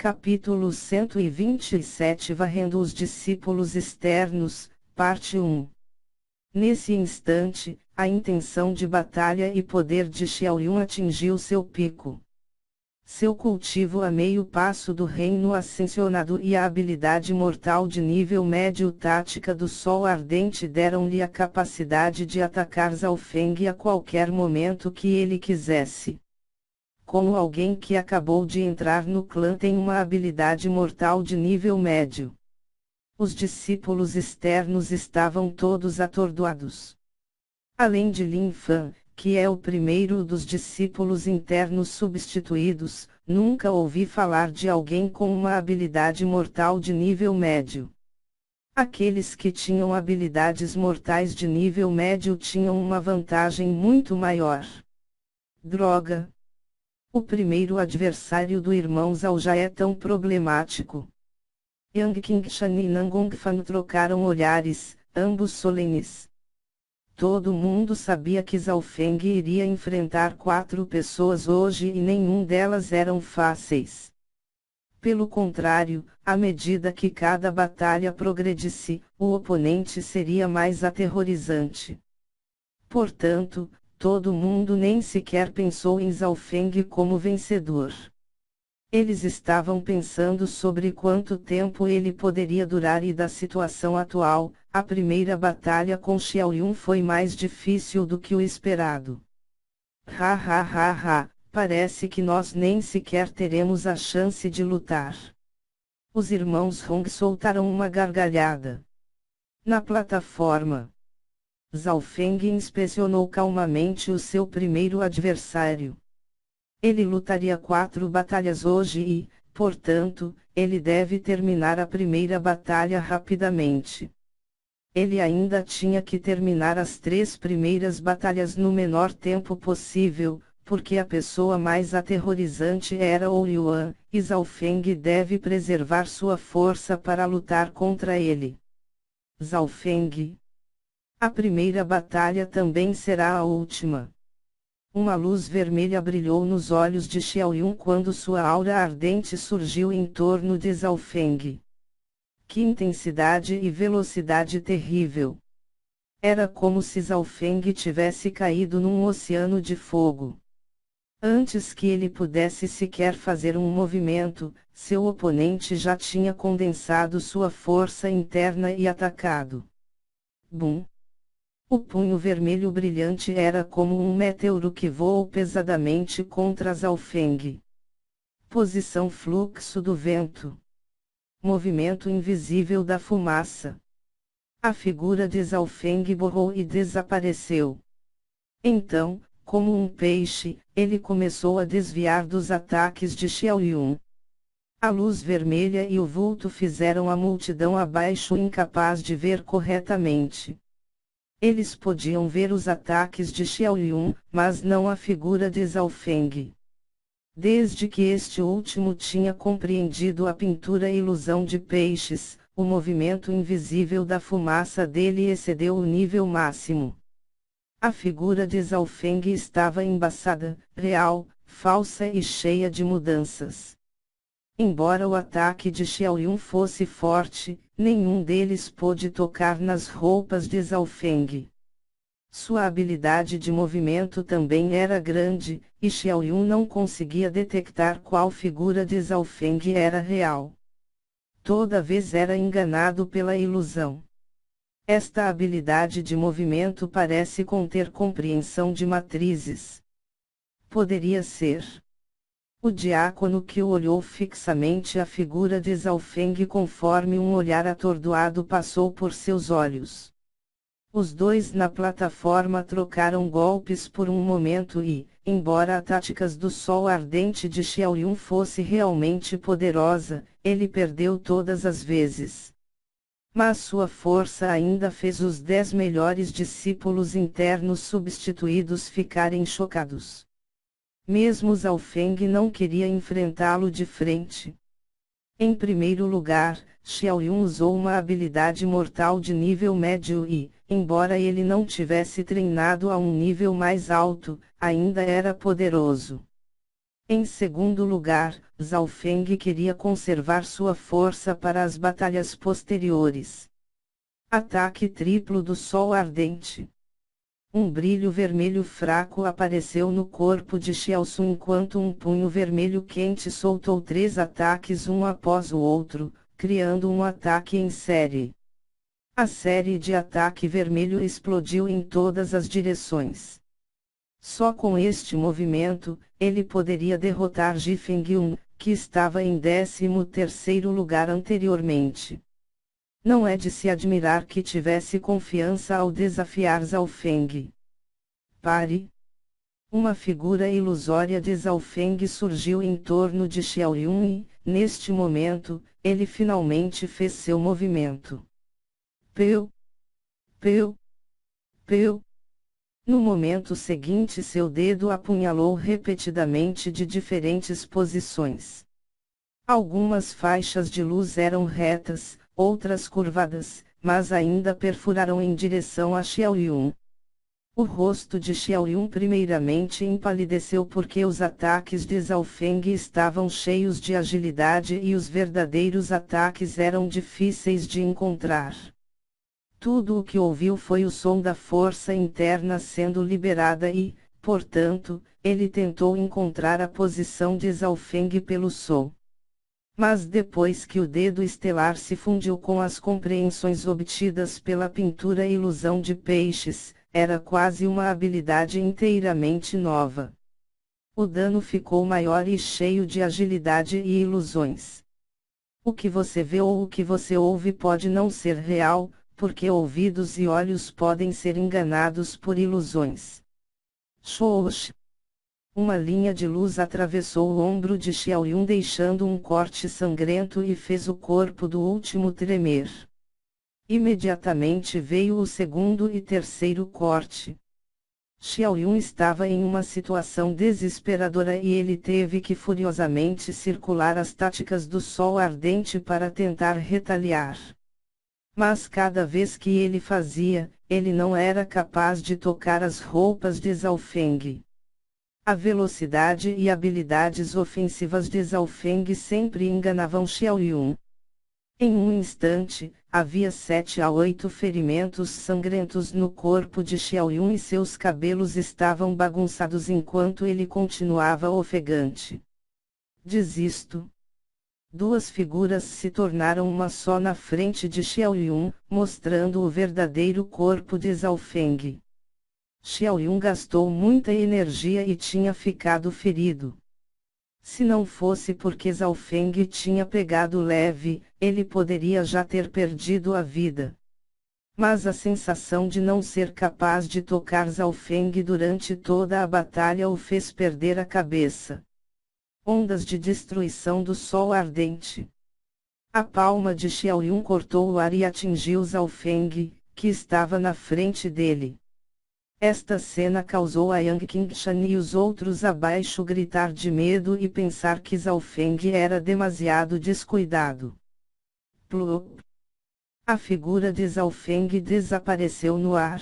Capítulo 127 Varrendo os discípulos externos, parte 1. Nesse instante, a intenção de batalha e poder de Xiaoyun atingiu seu pico. Seu cultivo a meio passo do reino ascensionado e a habilidade mortal de nível médio tática do Sol Ardente deram-lhe a capacidade de atacar Zhao Feng a qualquer momento que ele quisesse. Como alguém que acabou de entrar no clã tem uma habilidade mortal de nível médio. Os discípulos externos estavam todos atordoados. Além de Lin Fan, que é o primeiro dos discípulos internos substituídos, nunca ouvi falar de alguém com uma habilidade mortal de nível médio. Aqueles que tinham habilidades mortais de nível médio tinham uma vantagem muito maior. Droga! O primeiro adversário do irmão Zhao já é tão problemático. Yang Qingshan e Nangongfan trocaram olhares, ambos solenes. Todo mundo sabia que Zhao Feng iria enfrentar 4 pessoas hoje e nenhum delas eram fáceis. Pelo contrário, à medida que cada batalha progredisse, o oponente seria mais aterrorizante. Portanto, todo mundo nem sequer pensou em Zhao Feng como vencedor. Eles estavam pensando sobre quanto tempo ele poderia durar e da situação atual, a primeira batalha com Xiaoyun foi mais difícil do que o esperado. Parece que nós nem sequer teremos a chance de lutar. Os irmãos Hong soltaram uma gargalhada. Na plataforma, Zhao Feng inspecionou calmamente o seu primeiro adversário. Ele lutaria 4 batalhas hoje e, portanto, ele deve terminar a primeira batalha rapidamente. Ele ainda tinha que terminar as 3 primeiras batalhas no menor tempo possível, porque a pessoa mais aterrorizante era o Yuan, e Zhao Feng deve preservar sua força para lutar contra ele. Zhao Feng. A primeira batalha também será a última. Uma luz vermelha brilhou nos olhos de Xiaoyun quando sua aura ardente surgiu em torno de Zhao Feng. Que intensidade e velocidade terrível! Era como se Zhao Feng tivesse caído num oceano de fogo. Antes que ele pudesse sequer fazer um movimento, seu oponente já tinha condensado sua força interna e atacado. Bum! O punho vermelho brilhante era como um meteoro que voou pesadamente contra Zhao Feng. Posição fluxo do vento. Movimento invisível da fumaça. A figura de Zhao Feng borrou e desapareceu. Então, como um peixe, ele começou a desviar dos ataques de Xiaoyun. A luz vermelha e o vulto fizeram a multidão abaixo incapaz de ver corretamente. Eles podiam ver os ataques de Xiaoyun, mas não a figura de Zhao Feng. Desde que este último tinha compreendido a pintura ilusão de peixes, o movimento invisível da fumaça dele excedeu o nível máximo. A figura de Zhao Feng estava embaçada, real, falsa e cheia de mudanças. Embora o ataque de Xiaoyun fosse forte, nenhum deles pôde tocar nas roupas de Zhao Feng. Sua habilidade de movimento também era grande, e Xiaoyun não conseguia detectar qual figura de Zhao Feng era real. Toda vez era enganado pela ilusão. Esta habilidade de movimento parece conter compreensão de matrizes. Poderia ser. O diácono que olhou fixamente a figura de Zhao Feng conforme um olhar atordoado passou por seus olhos. Os dois na plataforma trocaram golpes por um momento e, embora a táticas do Sol Ardente de Xiaoyun fosse realmente poderosa, ele perdeu todas as vezes. Mas sua força ainda fez os 10 melhores discípulos internos substituídos ficarem chocados. Mesmo Zhao Feng não queria enfrentá-lo de frente. Em primeiro lugar, Xiaoyun usou uma habilidade mortal de nível médio e, embora ele não tivesse treinado a um nível mais alto, ainda era poderoso. Em segundo lugar, Zhao Feng queria conservar sua força para as batalhas posteriores. Ataque triplo do Sol Ardente. Um brilho vermelho fraco apareceu no corpo de Xiaosun enquanto um punho vermelho quente soltou 3 ataques um após o outro, criando um ataque em série. A série de ataque vermelho explodiu em todas as direções. Só com este movimento, ele poderia derrotar Ji Fengyun, que estava em 13º lugar anteriormente. Não é de se admirar que tivesse confiança ao desafiar Zhao Feng. Pare! Uma figura ilusória de Zhao Feng surgiu em torno de Xiaoyun e, neste momento, ele finalmente fez seu movimento. Peu! Peu! Peu! No momento seguinte seu dedo apunhalou repetidamente de diferentes posições. Algumas faixas de luz eram retas, outras curvadas, mas ainda perfuraram em direção a Xiaoyun. O rosto de Xiaoyun primeiramente empalideceu porque os ataques de Zhao Feng estavam cheios de agilidade e os verdadeiros ataques eram difíceis de encontrar. Tudo o que ouviu foi o som da força interna sendo liberada e, portanto, ele tentou encontrar a posição de Zhao Feng pelo som. Mas depois que o dedo estelar se fundiu com as compreensões obtidas pela pintura Ilusão de Peixes, era quase uma habilidade inteiramente nova. O dano ficou maior e cheio de agilidade e ilusões. O que você vê ou o que você ouve pode não ser real, porque ouvidos e olhos podem ser enganados por ilusões. Shoush! Uma linha de luz atravessou o ombro de Xiaoyun deixando um corte sangrento e fez o corpo do último tremer. Imediatamente veio o segundo e terceiro corte. Xiaoyun estava em uma situação desesperadora e ele teve que furiosamente circular as táticas do Sol Ardente para tentar retaliar. Mas cada vez que ele fazia, ele não era capaz de tocar as roupas de Zhao Feng. A velocidade e habilidades ofensivas de Zhao Feng sempre enganavam Xiaoyun. Em um instante, havia 7 a 8 ferimentos sangrentos no corpo de Xiaoyun e seus cabelos estavam bagunçados enquanto ele continuava ofegante. Desisto. 2 figuras se tornaram uma só na frente de Xiaoyun, mostrando o verdadeiro corpo de Zhao Feng. Xiaoyun gastou muita energia e tinha ficado ferido. Se não fosse porque Zhao Feng tinha pegado leve, ele poderia já ter perdido a vida. Mas a sensação de não ser capaz de tocar Zhao Feng durante toda a batalha o fez perder a cabeça. Ondas de destruição do Sol Ardente. A palma de Xiaoyun cortou o ar e atingiu Zhao Feng, que estava na frente dele. Esta cena causou a Yang Qingshan e os outros abaixo gritar de medo e pensar que Zhao Feng era demasiado descuidado. Plup. A figura de Zhao Feng desapareceu no ar.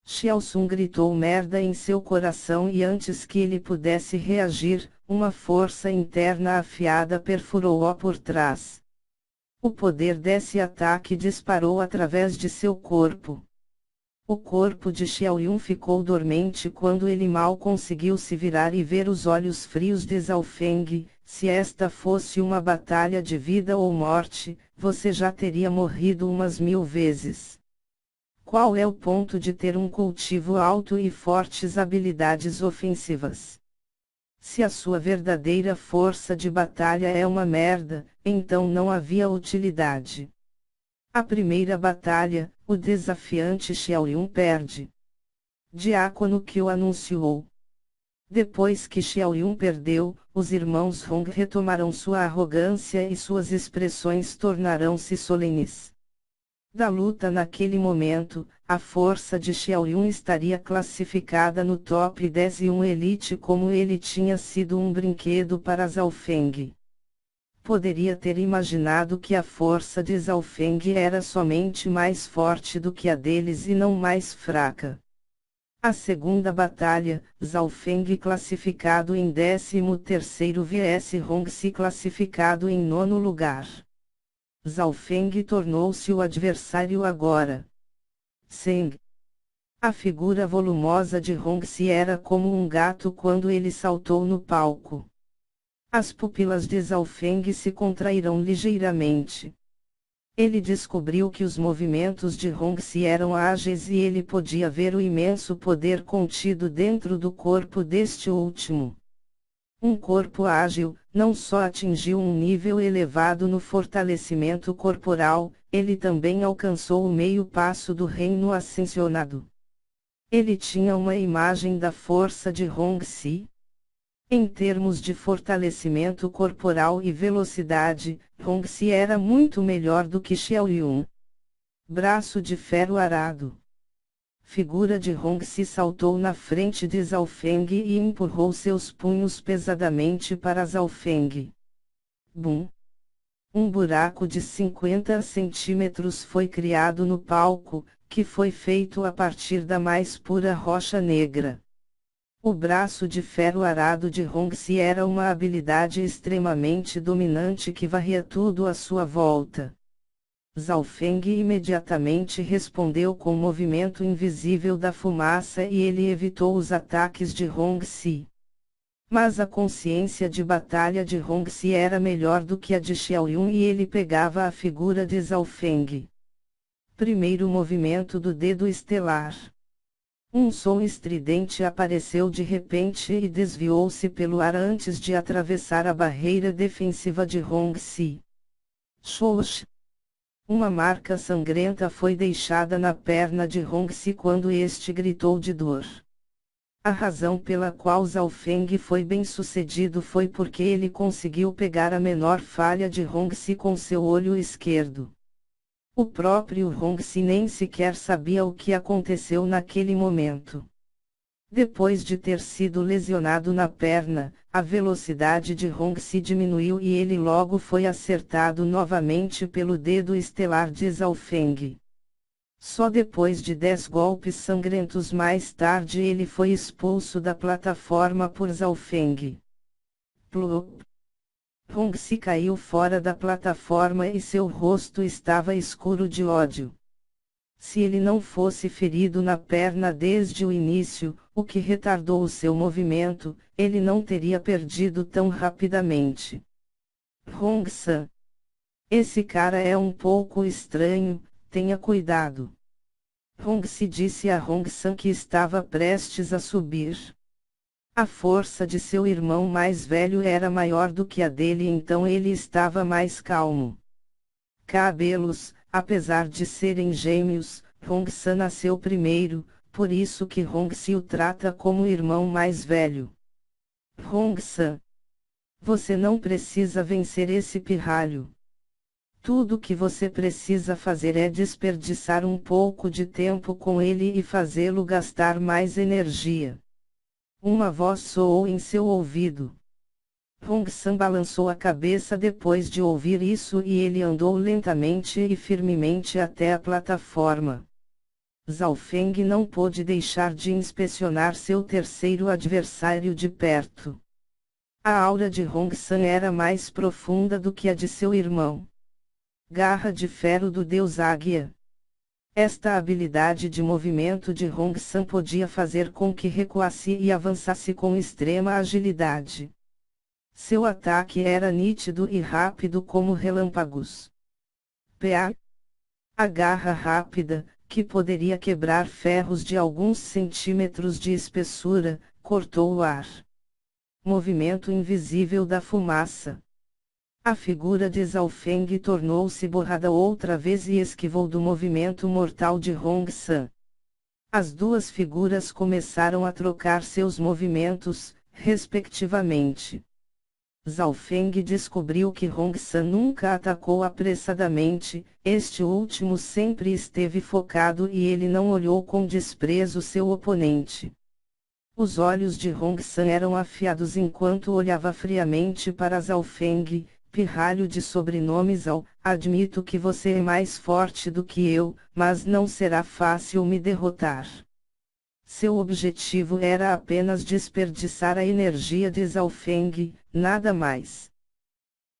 Xiaosun gritou merda em seu coração e antes que ele pudesse reagir, uma força interna afiada perfurou-o por trás. O poder desse ataque disparou através de seu corpo. O corpo de Xiaoyun ficou dormente quando ele mal conseguiu se virar e ver os olhos frios de Zhao Feng. Se esta fosse uma batalha de vida ou morte, você já teria morrido umas 1000 vezes. Qual é o ponto de ter um cultivo alto e fortes habilidades ofensivas? Se a sua verdadeira força de batalha é uma merda, então não havia utilidade. A primeira batalha, o desafiante Xiaoyun perde. Diácono que o anunciou. Depois que Xiaoyun perdeu, os irmãos Hong retomaram sua arrogância e suas expressões tornaram-se solenes. Da luta naquele momento, a força de Xiaoyun estaria classificada no top 10 e um elite como ele tinha sido um brinquedo para Zhao Feng. Poderia ter imaginado que a força de Zhao Feng era somente mais forte do que a deles e não mais fraca. A segunda batalha, Zhao Feng classificado em 13º vs Hongxi classificado em 9º lugar. Zhao Feng tornou-se o adversário agora. Zheng. A figura volumosa de Hongxi era como um gato quando ele saltou no palco. As pupilas de Zhao Feng se contraíram ligeiramente. Ele descobriu que os movimentos de Hongxi eram ágeis e ele podia ver o imenso poder contido dentro do corpo deste último. Um corpo ágil, não só atingiu um nível elevado no fortalecimento corporal, ele também alcançou o meio passo do reino ascensionado. Ele tinha uma imagem da força de Hongxi. Em termos de fortalecimento corporal e velocidade, Hongxi era muito melhor do que Xiaoyun. Braço de ferro arado. Figura de Hongxi saltou na frente de Zhao Feng e empurrou seus punhos pesadamente para Zhao Feng. Bum! Um buraco de 50 centímetros foi criado no palco, que foi feito a partir da mais pura rocha negra. O braço de ferro arado de Hongxi era uma habilidade extremamente dominante que varria tudo à sua volta. Zhao Feng imediatamente respondeu com o movimento invisível da fumaça e ele evitou os ataques de Hongxi. Mas a consciência de batalha de Hongxi era melhor do que a de Xiaoyun e ele pegava a figura de Zhao Feng. Primeiro movimento do dedo estelar. Um som estridente apareceu de repente e desviou-se pelo ar antes de atravessar a barreira defensiva de Hongxi. Xox! Uma marca sangrenta foi deixada na perna de Hongxi quando este gritou de dor. A razão pela qual Zhao Feng foi bem-sucedido foi porque ele conseguiu pegar a menor falha de Hongxi com seu olho esquerdo. O próprio Hongxi nem sequer sabia o que aconteceu naquele momento. Depois de ter sido lesionado na perna, a velocidade de Hongxi diminuiu e ele logo foi acertado novamente pelo dedo estelar de Zhao Feng. Só depois de 10 golpes sangrentos mais tarde ele foi expulso da plataforma por Zhao Feng. Plop! Hongxi caiu fora da plataforma e seu rosto estava escuro de ódio. Se ele não fosse ferido na perna desde o início, o que retardou o seu movimento, ele não teria perdido tão rapidamente. Hongxi. Esse cara é um pouco estranho, tenha cuidado. Hongxi disse a Hongxi que estava prestes a subir. A força de seu irmão mais velho era maior do que a dele, então ele estava mais calmo. Cabelos, apesar de serem gêmeos, Hongxi nasceu primeiro, por isso que Hongxi o trata como irmão mais velho. Hongxi. Você não precisa vencer esse pirralho. Tudo que você precisa fazer é desperdiçar um pouco de tempo com ele e fazê-lo gastar mais energia. Uma voz soou em seu ouvido. Hongxi balançou a cabeça depois de ouvir isso e ele andou lentamente e firmemente até a plataforma. Zhao Feng não pôde deixar de inspecionar seu terceiro adversário de perto. A aura de Hongxi era mais profunda do que a de seu irmão. Garra de ferro do deus Águia. Esta habilidade de movimento de Hongxi podia fazer com que recuasse e avançasse com extrema agilidade. Seu ataque era nítido e rápido como relâmpagos. Pa. A garra rápida, que poderia quebrar ferros de alguns centímetros de espessura, cortou o ar. Movimento invisível da fumaça. A figura de Zhao Feng tornou-se borrada outra vez e esquivou do movimento mortal de Hongxi. As duas figuras começaram a trocar seus movimentos, respectivamente. Zhao Feng descobriu que Hongxi nunca atacou apressadamente, este último sempre esteve focado e ele não olhou com desprezo seu oponente. Os olhos de Hongxi eram afiados enquanto olhava friamente para Zhao Feng. Pirralho de sobrenome Zhao, admito que você é mais forte do que eu, mas não será fácil me derrotar. Seu objetivo era apenas desperdiçar a energia de Zhao Feng, nada mais.